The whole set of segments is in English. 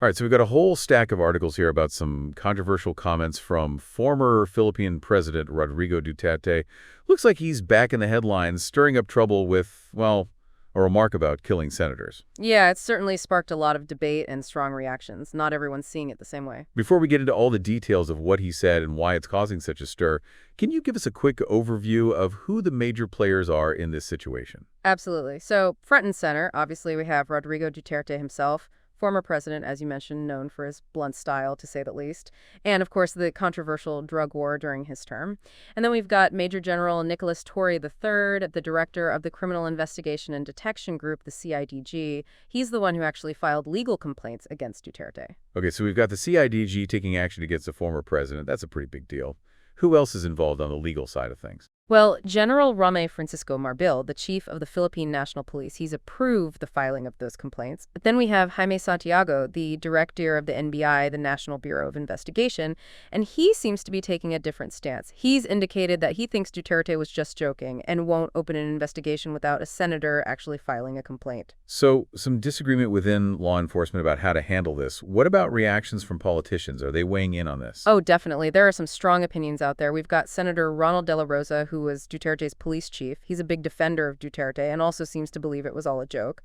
All right, so we've got a whole stack of articles here about some controversial comments from former Philippine President Rodrigo Duterte. Looks like he's back in the headlines, stirring up trouble with, well, a remark about killing senators. Yeah, it's certainly sparked a lot of debate and strong reactions. Not everyone's seeing it the same way. Before we get into all the details of what he said and why it's causing such a stir, can you give us a quick overview of who the major players are in this situation? Absolutely. So front and center, obviously, we have Rodrigo Duterte himself, former president, as you mentioned, known for his blunt style, to say the least, and, of course, the controversial drug war during his term. And then we've got Major General Nicholas Torre III, the director of the Criminal Investigation and Detection Group, the CIDG. He's the one who actually filed legal complaints against Duterte. Okay, so we've got the CIDG taking action against the former president. That's a pretty big deal. Who else is involved on the legal side of things? Well, General Rame Francisco Marbil, the chief of the Philippine National Police, he's approved the filing of those complaints. But then we have Jaime Santiago, the director of the NBI, the National Bureau of Investigation, and he seems to be taking a different stance. He's indicated that he thinks Duterte was just joking and won't open an investigation without a senator actually filing a complaint. So, some disagreement within law enforcement about how to handle this. What about reactions from politicians? Are they weighing in on this? Oh, definitely. There are some strong opinions out there. We've got Senator Ronald De La Rosa, who was Duterte's police chief. He's a big defender of Duterte and also seems to believe it was all a joke.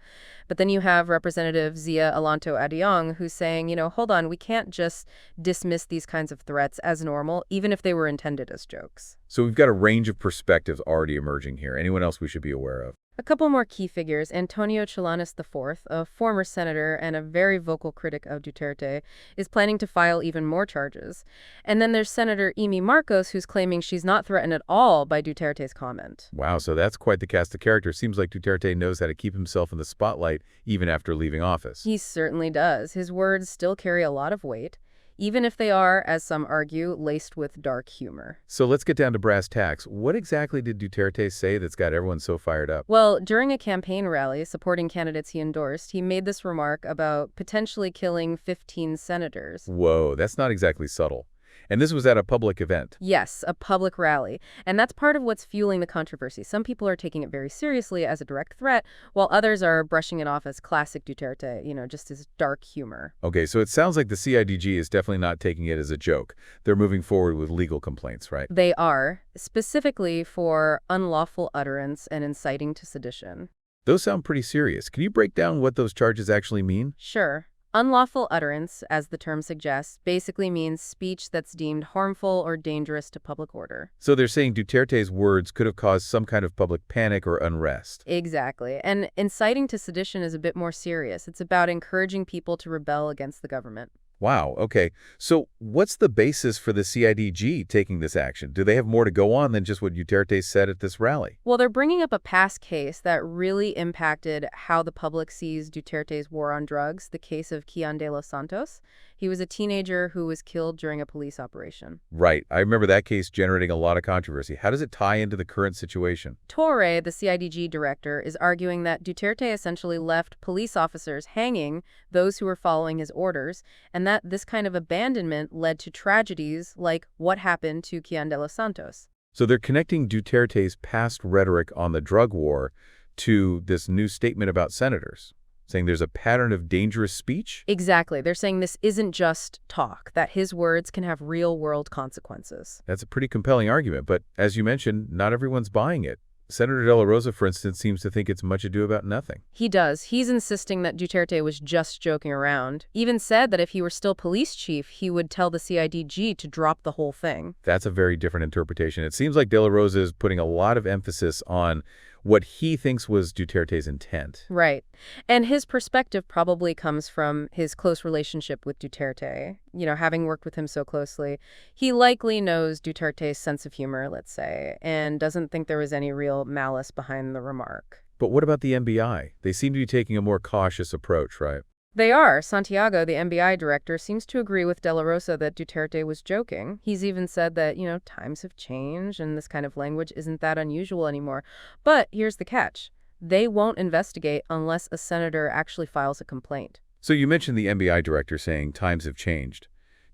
But then you have Representative Zia Alanto Adiong, who's saying, hold on, we can't just dismiss these kinds of threats as normal, even if they were intended as jokes. So we've got a range of perspectives already emerging here. Anyone else we should be aware of? A couple more key figures. Antonio Chilanes IV, a former senator and a very vocal critic of Duterte, is planning to file even more charges. And then there's Senator Amy Marcos, who's claiming she's not threatened at all by Duterte's comment. Wow, so that's quite the cast of characters. Seems like Duterte knows how to keep himself in the spotlight even after leaving office. He certainly does. His words still carry a lot of weight, even if they are, as some argue, laced with dark humor. So let's get down to brass tacks. What exactly did Duterte say that's got everyone so fired up? Well, during a campaign rally supporting candidates he endorsed, he made this remark about potentially killing 15 senators. Whoa, that's not exactly subtle. And this was at a public event. Yes, a public rally. And that's part of what's fueling the controversy. Some people are taking it very seriously as a direct threat, while others are brushing it off as classic Duterte, just as dark humor. Okay, so it sounds like the CIDG is definitely not taking it as a joke. They're moving forward with legal complaints, right? They are, specifically for unlawful utterance and inciting to sedition. Those sound pretty serious. Can you break down what those charges actually mean? Sure. Unlawful utterance, as the term suggests, basically means speech that's deemed harmful or dangerous to public order. So they're saying Duterte's words could have caused some kind of public panic or unrest. Exactly. And inciting to sedition is a bit more serious. It's about encouraging people to rebel against the government. Wow, okay. So what's the basis for the CIDG taking this action? Do they have more to go on than just what Duterte said at this rally? Well, they're bringing up a past case that really impacted how the public sees Duterte's war on drugs, the case of Kian de los Santos. He was a teenager who was killed during a police operation. Right. I remember that case generating a lot of controversy. How does it tie into the current situation? Torre, the CIDG director, is arguing that Duterte essentially left police officers hanging, those who were following his orders, and that this kind of abandonment led to tragedies like what happened to Kian de los Santos. So they're connecting Duterte's past rhetoric on the drug war to this new statement about senators, saying there's a pattern of dangerous speech? Exactly. They're saying this isn't just talk, that his words can have real-world consequences. That's a pretty compelling argument, but as you mentioned, not everyone's buying it. Senator De La Rosa, for instance, seems to think it's much ado about nothing. He does. He's insisting that Duterte was just joking around. Even said that if he were still police chief, he would tell the CIDG to drop the whole thing. That's a very different interpretation. It seems like De La Rosa is putting a lot of emphasis on what he thinks was Duterte's intent. Right. And his perspective probably comes from his close relationship with Duterte. Having worked with him so closely, he likely knows Duterte's sense of humor, let's say, and doesn't think there was any real malice behind the remark. But what about the NBI? They seem to be taking a more cautious approach, right? They are. Santiago, the NBI director, seems to agree with De La Rosa that Duterte was joking. He's even said that, times have changed and this kind of language isn't that unusual anymore. But here's the catch. They won't investigate unless a senator actually files a complaint. So you mentioned the NBI director saying times have changed.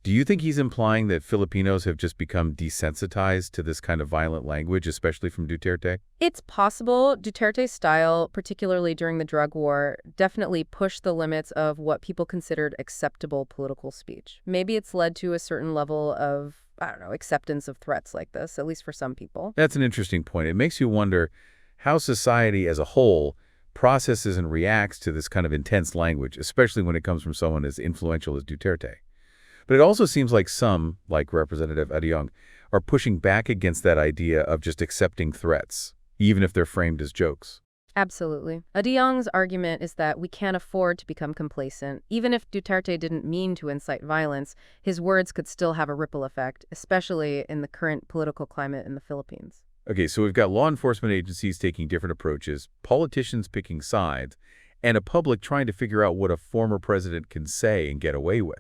Do you think he's implying that Filipinos have just become desensitized to this kind of violent language, especially from Duterte? It's possible Duterte's style, particularly during the drug war, definitely pushed the limits of what people considered acceptable political speech. Maybe it's led to a certain level of, I don't know, acceptance of threats like this, at least for some people. That's an interesting point. It makes you wonder how society as a whole processes and reacts to this kind of intense language, especially when it comes from someone as influential as Duterte. But it also seems like some, like Representative Adiong, are pushing back against that idea of just accepting threats, even if they're framed as jokes. Absolutely. Adiong's argument is that we can't afford to become complacent. Even if Duterte didn't mean to incite violence, his words could still have a ripple effect, especially in the current political climate in the Philippines. Okay, so we've got law enforcement agencies taking different approaches, politicians picking sides, and a public trying to figure out what a former president can say and get away with.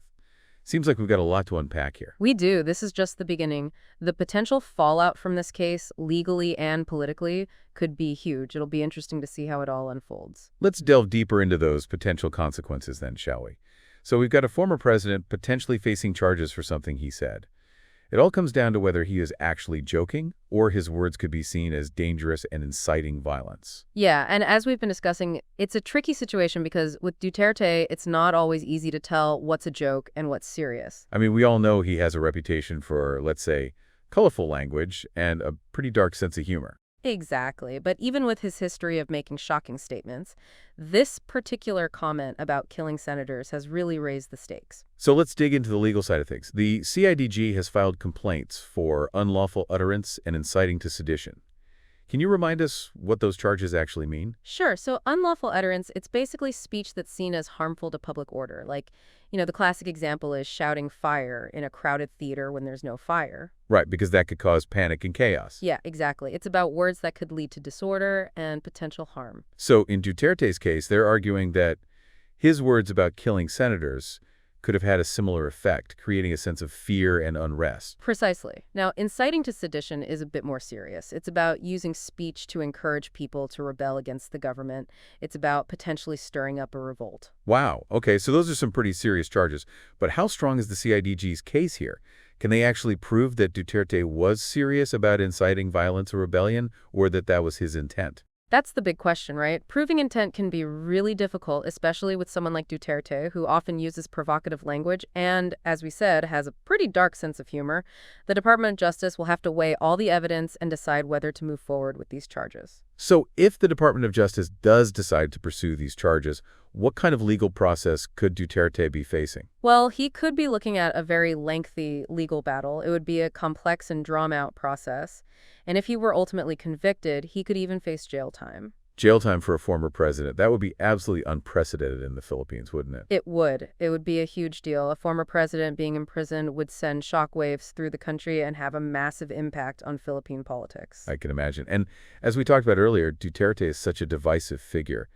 Seems like we've got a lot to unpack here. We do. This is just the beginning. The potential fallout from this case, legally and politically, could be huge. It'll be interesting to see how it all unfolds. Let's delve deeper into those potential consequences then, shall we? So we've got a former president potentially facing charges for something he said. It all comes down to whether he is actually joking or his words could be seen as dangerous and inciting violence. Yeah, and as we've been discussing, it's a tricky situation because with Duterte, it's not always easy to tell what's a joke and what's serious. I mean, we all know he has a reputation for, let's say, colorful language and a pretty dark sense of humor. Exactly. But even with his history of making shocking statements, this particular comment about killing senators has really raised the stakes. So let's dig into the legal side of things. The CIDG has filed complaints for unlawful utterance and inciting to sedition. Can you remind us what those charges actually mean? Sure. So unlawful utterance, it's basically speech that's seen as harmful to public order. Like, the classic example is shouting fire in a crowded theater when there's no fire. Right, because that could cause panic and chaos. Yeah, exactly. It's about words that could lead to disorder and potential harm. So in Duterte's case, they're arguing that his words about killing senators could have had a similar effect, creating a sense of fear and unrest. Precisely. Now, inciting to sedition is a bit more serious. It's about using speech to encourage people to rebel against the government. It's about potentially stirring up a revolt. Wow. Okay, so those are some pretty serious charges. But how strong is the CIDG's case here? Can they actually prove that Duterte was serious about inciting violence or rebellion, or that that was his intent? That's the big question, right? Proving intent can be really difficult, especially with someone like Duterte, who often uses provocative language and, as we said, has a pretty dark sense of humor. The Department of Justice will have to weigh all the evidence and decide whether to move forward with these charges. So if the Department of Justice does decide to pursue these charges, what kind of legal process could Duterte be facing? Well, he could be looking at a very lengthy legal battle. It would be a complex and drawn-out process. And if he were ultimately convicted, he could even face jail time. Jail time for a former president. That would be absolutely unprecedented in the Philippines, wouldn't it? It would. It would be a huge deal. A former president being imprisoned would send shockwaves through the country and have a massive impact on Philippine politics. I can imagine. And as we talked about earlier, Duterte is such a divisive figure.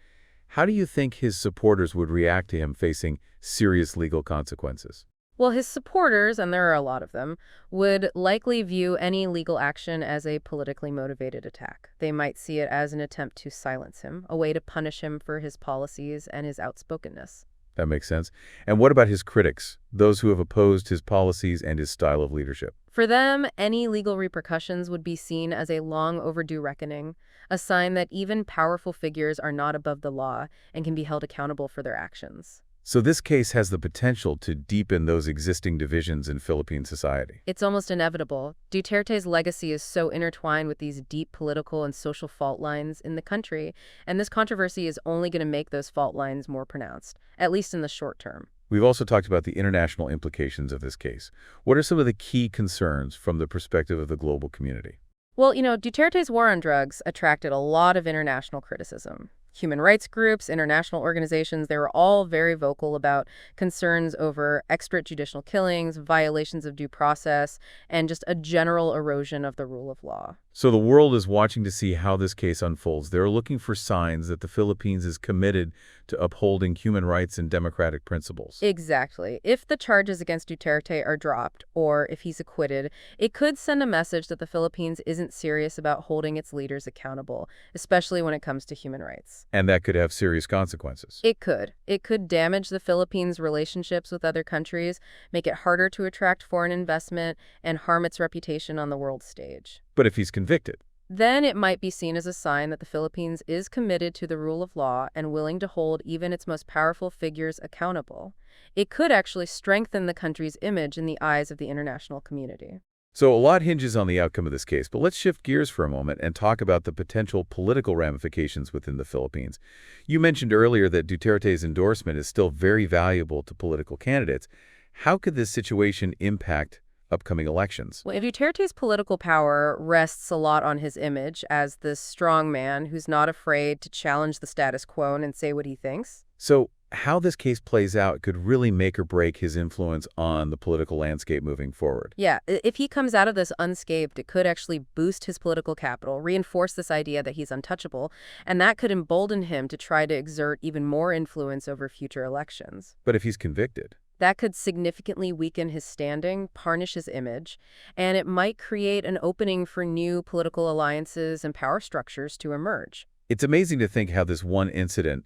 How do you think his supporters would react to him facing serious legal consequences? Well, his supporters, and there are a lot of them, would likely view any legal action as a politically motivated attack. They might see it as an attempt to silence him, a way to punish him for his policies and his outspokenness. That makes sense. And what about his critics, those who have opposed his policies and his style of leadership? For them, any legal repercussions would be seen as a long overdue reckoning, a sign that even powerful figures are not above the law and can be held accountable for their actions. So this case has the potential to deepen those existing divisions in Philippine society. It's almost inevitable. Duterte's legacy is so intertwined with these deep political and social fault lines in the country, and this controversy is only going to make those fault lines more pronounced, at least in the short term. We've also talked about the international implications of this case. What are some of the key concerns from the perspective of the global community? Well, Duterte's war on drugs attracted a lot of international criticism. Human rights groups, international organizations, they were all very vocal about concerns over extrajudicial killings, violations of due process, and just a general erosion of the rule of law. So the world is watching to see how this case unfolds. They're looking for signs that the Philippines is committed to upholding human rights and democratic principles. Exactly. If the charges against Duterte are dropped, or if he's acquitted, it could send a message that the Philippines isn't serious about holding its leaders accountable, especially when it comes to human rights. Yes. And that could have serious consequences. It could. It could damage the Philippines' relationships with other countries, make it harder to attract foreign investment, and harm its reputation on the world stage. But if he's convicted, Then it might be seen as a sign that the Philippines is committed to the rule of law and willing to hold even its most powerful figures accountable. It could actually strengthen the country's image in the eyes of the international community. so a lot hinges on the outcome of this case, but let's shift gears for a moment and talk about the potential political ramifications within the Philippines. You mentioned earlier that Duterte's endorsement is still very valuable to political candidates. How could this situation impact upcoming elections? Well, if Duterte's political power rests a lot on his image as this strong man who's not afraid to challenge the status quo and say what he thinks. So how this case plays out could really make or break his influence on the political landscape moving forward. Yeah, if he comes out of this unscathed, it could actually boost his political capital, reinforce this idea that he's untouchable, and that could embolden him to try to exert even more influence over future elections. But if he's convicted, That could significantly weaken his standing, tarnish his image, and it might create an opening for new political alliances and power structures to emerge. it's amazing to think how this one incident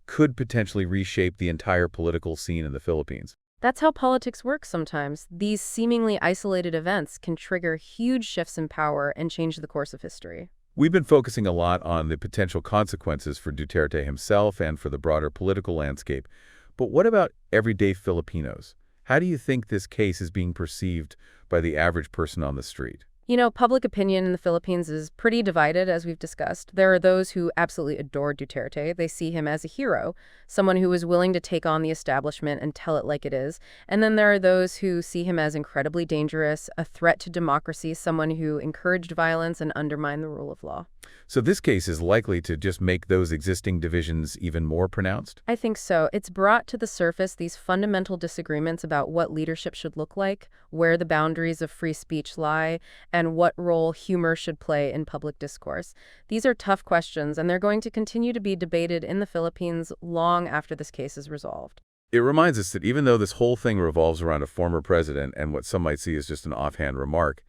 could potentially reshape the entire political scene in the Philippines. That's how politics works sometimes. These seemingly isolated events can trigger huge shifts in power and change the course of history. We've been focusing a lot on the potential consequences for Duterte himself and for the broader political landscape. But what about everyday Filipinos? How do you think this case is being perceived by the average person on the street? You know, public opinion in the Philippines is pretty divided, as we've discussed. There are those who absolutely adore Duterte. They see him as a hero, someone who is willing to take on the establishment and tell it like it is. And then there are those who see him as incredibly dangerous, a threat to democracy, someone who encouraged violence and undermined the rule of law. So this case is likely to just make those existing divisions even more pronounced? I think so. It's brought to the surface these fundamental disagreements about what leadership should look like, where the boundaries of free speech lie, and what role humor should play in public discourse. These are tough questions, and they're going to continue to be debated in the Philippines long after this case is resolved. It reminds us that even though this whole thing revolves around a former president and what some might see as just an offhand remark,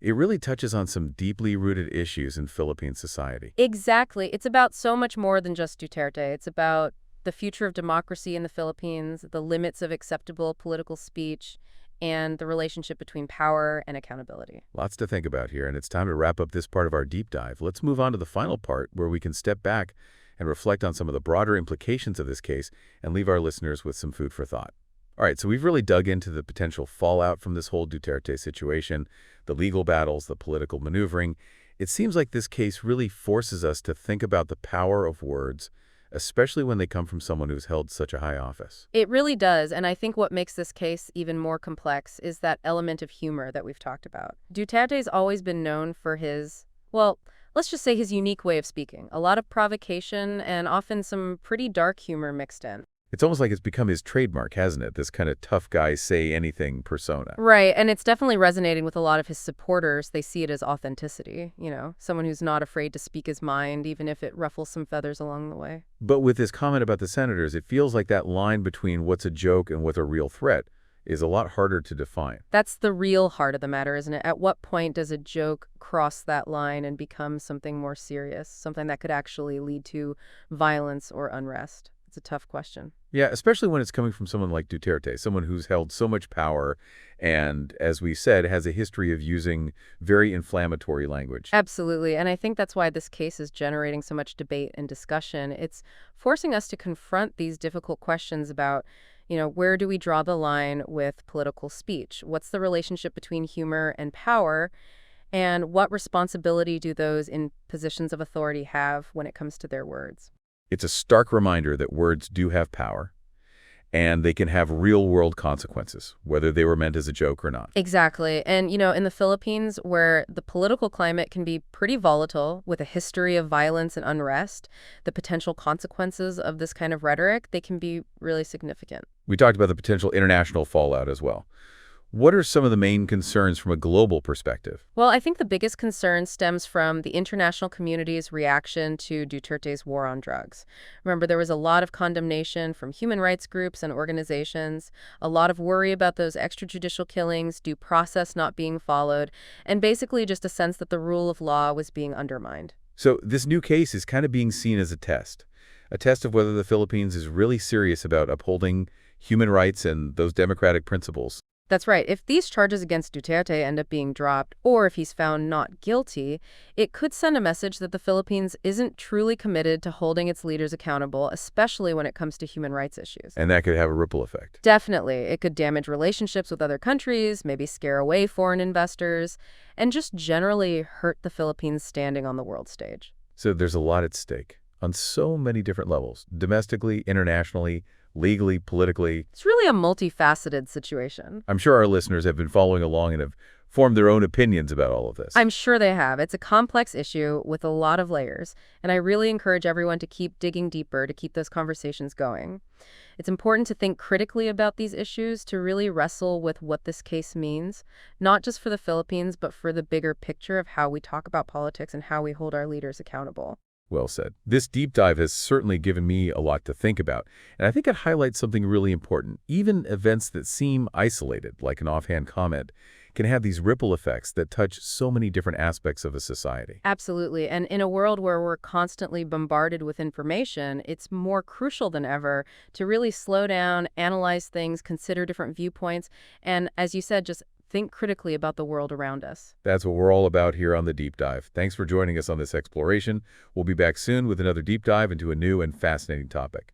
it really touches on some deeply rooted issues in Philippine society. Exactly. It's about so much more than just Duterte. It's about the future of democracy in the Philippines, the limits of acceptable political speech, and the relationship between power and accountability. Lots to think about here, and it's time to wrap up this part of our deep dive. Let's move on to the final part where we can step back and reflect on some of the broader implications of this case and leave our listeners with some food for thought. All right, so we've really dug into the potential fallout from this whole Duterte situation, the legal battles, the political maneuvering. It seems like this case really forces us to think about the power of words, especially when they come from someone who's held such a high office. It really does, and I think what makes this case even more complex is that element of humor that we've talked about. Duterte's always been known for his, well, let's just say his unique way of speaking. A lot of provocation and often some pretty dark humor mixed in. It's almost like it's become his trademark, hasn't it? This kind of tough guy, say anything persona. Right, and it's definitely resonating with a lot of his supporters. They see it as authenticity, someone who's not afraid to speak his mind, even if it ruffles some feathers along the way. But with this comment about the senators, it feels like that line between what's a joke and what's a real threat is a lot harder to define. That's the real heart of the matter, isn't it? At what point does a joke cross that line and become something more serious, something that could actually lead to violence or unrest? It's a tough question. Yeah, especially when it's coming from someone like Duterte, someone who's held so much power and, as we said, has a history of using very inflammatory language. Absolutely, and I think that's why this case is generating so much debate and discussion. It's forcing us to confront these difficult questions about, where do we draw the line with political speech? What's the relationship between humor and power? And what responsibility do those in positions of authority have when it comes to their words? It's a stark reminder that words do have power, and they can have real-world consequences, whether they were meant as a joke or not. Exactly. And, in the Philippines, where the political climate can be pretty volatile with a history of violence and unrest, the potential consequences of this kind of rhetoric, they can be really significant. We talked about the potential international fallout as well. What are some of the main concerns from a global perspective? Well, I think the biggest concern stems from the international community's reaction to Duterte's war on drugs. Remember, there was a lot of condemnation from human rights groups and organizations, a lot of worry about those extrajudicial killings, due process not being followed, and basically just a sense that the rule of law was being undermined. So this new case is kind of being seen as a test of whether the Philippines is really serious about upholding human rights and those democratic principles. That's right. If these charges against Duterte end up being dropped, or if he's found not guilty, it could send a message that the Philippines isn't truly committed to holding its leaders accountable, especially when it comes to human rights issues. And that could have a ripple effect. Definitely. It could damage relationships with other countries, maybe scare away foreign investors, and just generally hurt the Philippines' standing on the world stage. So there's a lot at stake on so many different levels, domestically, internationally, legally, politically. It's really a multifaceted situation. I'm sure our listeners have been following along and have formed their own opinions about all of this. I'm sure they have. It's a complex issue with a lot of layers, and I really encourage everyone to keep digging deeper to keep those conversations going. It's important to think critically about these issues, to really wrestle with what this case means, not just for the Philippines, but for the bigger picture of how we talk about politics and how we hold our leaders accountable. Well said. This deep dive has certainly given me a lot to think about, and I think it highlights something really important. Even events that seem isolated, like an offhand comment, can have these ripple effects that touch so many different aspects of a society. Absolutely. And in a world where we're constantly bombarded with information, it's more crucial than ever to really slow down, analyze things, consider different viewpoints, and as you said, just think critically about the world around us. That's what we're all about here on The Deep Dive. Thanks for joining us on this exploration. We'll be back soon with another deep dive into a new and fascinating topic.